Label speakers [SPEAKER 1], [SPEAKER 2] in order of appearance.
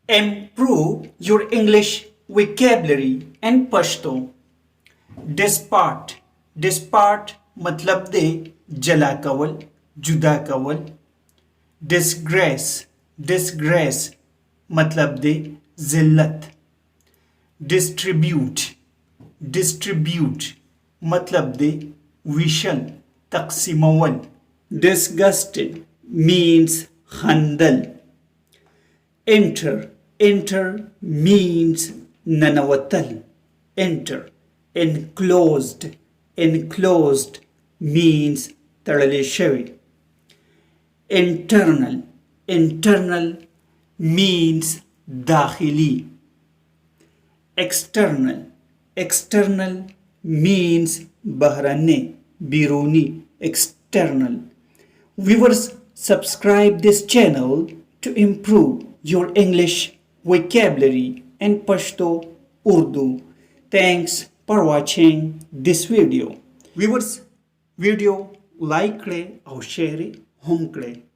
[SPEAKER 1] Improve your English vocabulary and Pashto. Despart. Despart मतलब दे जला कवल, जुदा कवल. Disgrace. Disgrace मतलब दे जिल्लत. Distribute. Distribute मतलब दे we shall, तकसीमवल. Disgusted means handal. Enter. Enter means nanawatal. Enter. Enclosed. Enclosed means tadaleshavi. Internal. Internal means dakhili. External. External means bahrane, biruni, external. Viewers, subscribe this channel to improve your English vocabulary and Pashto Urdu. Thanks for watching this video. Viewers, video like करें और share हम करें.